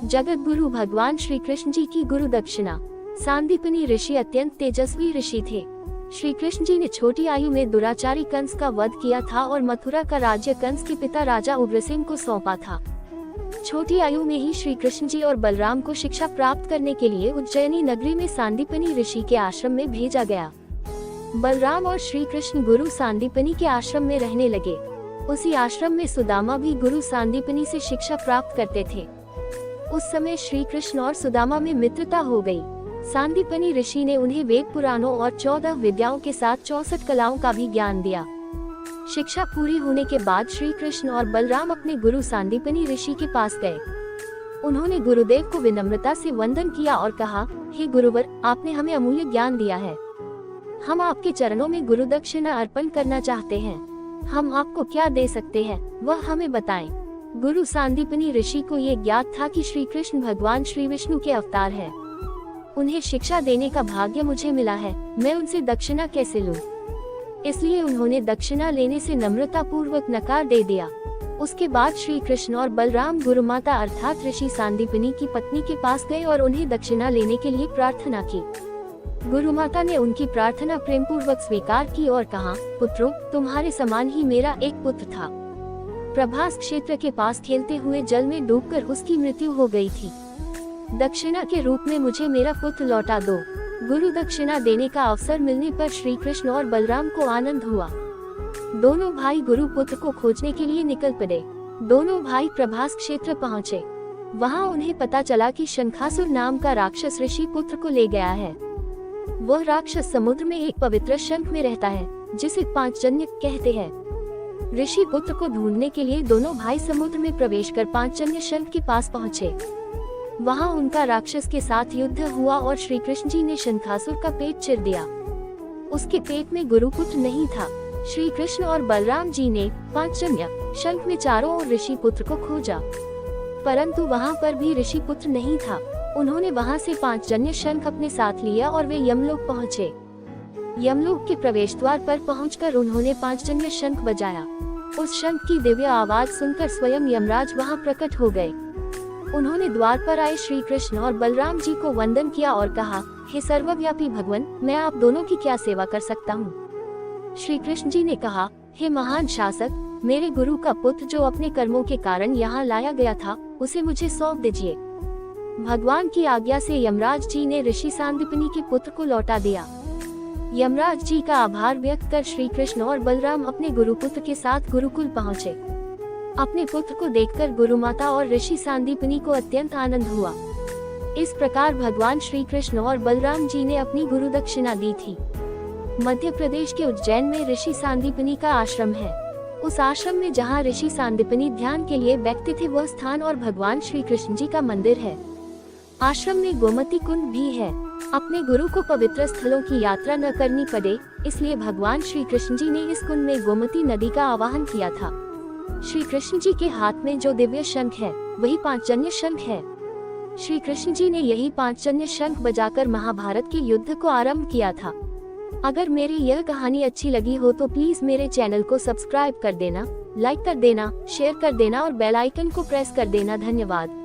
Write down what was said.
जगत गुरु भगवान श्री कृष्ण जी की गुरु दक्षिणा। सांदीपनी ऋषि अत्यंत तेजस्वी ऋषि थे। श्री कृष्ण जी ने छोटी आयु में दुराचारी कंस का वध किया था और मथुरा का राज्य कंस के पिता राजा उग्रसेन को सौंपा था। छोटी आयु में ही श्री कृष्ण जी और बलराम को शिक्षा प्राप्त करने के लिए उज्जैनी नगरी में सांदीपनी ऋषि के आश्रम में भेजा गया। बलराम और श्री कृष्ण गुरु सांदीपनी के आश्रम में रहने लगे। उसी आश्रम में सुदामा भी गुरु सांदीपनी से शिक्षा प्राप्त करते थे। उस समय श्री कृष्ण और सुदामा में मित्रता हो गई। सांदीपनी ऋषि ने उन्हें वेद पुराणों और 14 विद्याओं के साथ 64 कलाओं का भी ज्ञान दिया। शिक्षा पूरी होने के बाद श्री कृष्ण और बलराम अपने गुरु सांदीपनी ऋषि के पास गए। उन्होंने गुरुदेव को विनम्रता से वंदन किया और कहा, हे गुरुवर, आपने हमें अमूल्य ज्ञान दिया है। हम आपके चरणों में गुरु दक्षिणा अर्पण करना चाहते हैं। हम आपको क्या दे सकते हैं, वह हमें बताएं। गुरु सांदीपनी ऋषि को ये ज्ञात था कि श्री कृष्ण भगवान श्री विष्णु के अवतार है। उन्हें शिक्षा देने का भाग्य मुझे मिला है, मैं उनसे दक्षिणा कैसे लूं? इसलिए उन्होंने दक्षिणा लेने से नम्रता पूर्वक नकार दे दिया। उसके बाद श्री कृष्ण और बलराम गुरुमाता अर्थात ऋषि सांदीपनी की पत्नी के पास गए और उन्हें दक्षिणा लेने के लिए प्रार्थना की। गुरुमाता ने उनकी प्रार्थना प्रेम पूर्वक स्वीकार की और कहा, पुत्रों, तुम्हारे समान ही मेरा एक पुत्र था। प्रभास क्षेत्र के पास खेलते हुए जल में डूबकर उसकी मृत्यु हो गई थी। दक्षिणा के रूप में मुझे मेरा पुत्र लौटा दो। गुरु दक्षिणा देने का अवसर मिलने पर श्री कृष्ण और बलराम को आनंद हुआ। दोनों भाई गुरु पुत्र को खोजने के लिए निकल पड़े। दोनों भाई प्रभास क्षेत्र पहुँचे। वहाँ उन्हें पता चला कि शंखासुर नाम का राक्षस ऋषि पुत्र को ले गया है। वह राक्षस समुद्र में एक पवित्र शंख में रहता है, जिसे पांचजन्य कहते हैं। ऋषि पुत्र को ढूंढने के लिए दोनों भाई समुद्र में प्रवेश कर पांचजन्य शंख के पास पहुँचे। वहाँ उनका राक्षस के साथ युद्ध हुआ और श्री कृष्ण जी ने शंखासुर का पेट चिर दिया। उसके पेट में गुरुपुत्र नहीं था। श्री कृष्ण और बलराम जी ने पांचजन्य शंख में चारों ओर ऋषि पुत्र को खोजा, परंतु वहाँ पर भी ऋषि पुत्र नहीं था। उन्होंने वहाँ से पांचजन्य शंख अपने साथ लिया और वे यमलोक पहुँचे। यमलोक के प्रवेश द्वार पर पहुंचकर उन्होंने पांचजन्य शंख बजाया। उस शंख की दिव्य आवाज सुनकर स्वयं यमराज वहां प्रकट हो गए। उन्होंने द्वार पर आए श्री कृष्ण और बलराम जी को वंदन किया और कहा, हे सर्वव्यापी भगवान, मैं आप दोनों की क्या सेवा कर सकता हूँ? श्री कृष्ण जी ने कहा, हे महान शासक, मेरे गुरु का पुत्र जो अपने कर्मों के कारण यहाँ लाया गया था, उसे मुझे सौंप दीजिए। भगवान की आज्ञा से यमराज जी ने ऋषि सांदीपनी के पुत्र को लौटा दिया। यमराज जी का आभार व्यक्त कर श्री कृष्ण और बलराम अपने गुरुपुत्र के साथ गुरुकुल पहुँचे। अपने पुत्र को देखकर गुरुमाता और ऋषि सांदीपनी को अत्यंत आनंद हुआ। इस प्रकार भगवान श्री कृष्ण और बलराम जी ने अपनी गुरु दक्षिणा दी थी। मध्य प्रदेश के उज्जैन में ऋषि सांदीपनी का आश्रम है। उस आश्रम में जहाँ ऋषि सांदीपनी ध्यान के लिए बैठते थे, वह स्थान और भगवान श्री कृष्ण जी का मंदिर है। आश्रम में गोमती कुंड भी है। अपने गुरु को पवित्र स्थलों की यात्रा न करनी पड़े, इसलिए भगवान श्री कृष्ण जी ने इस कुंड में गोमती नदी का आवाहन किया था। श्री कृष्ण जी के हाथ में जो दिव्य शंख है, वही पांचजन्य शंख है। श्री कृष्ण जी ने यही पांचजन्य शंख बजाकर महाभारत के युद्ध को आरंभ किया था। अगर मेरी यह कहानी अच्छी लगी हो तो प्लीज मेरे चैनल को सब्सक्राइब कर देना, लाइक कर देना, शेयर कर देना और बेल आइकन को प्रेस कर देना। धन्यवाद।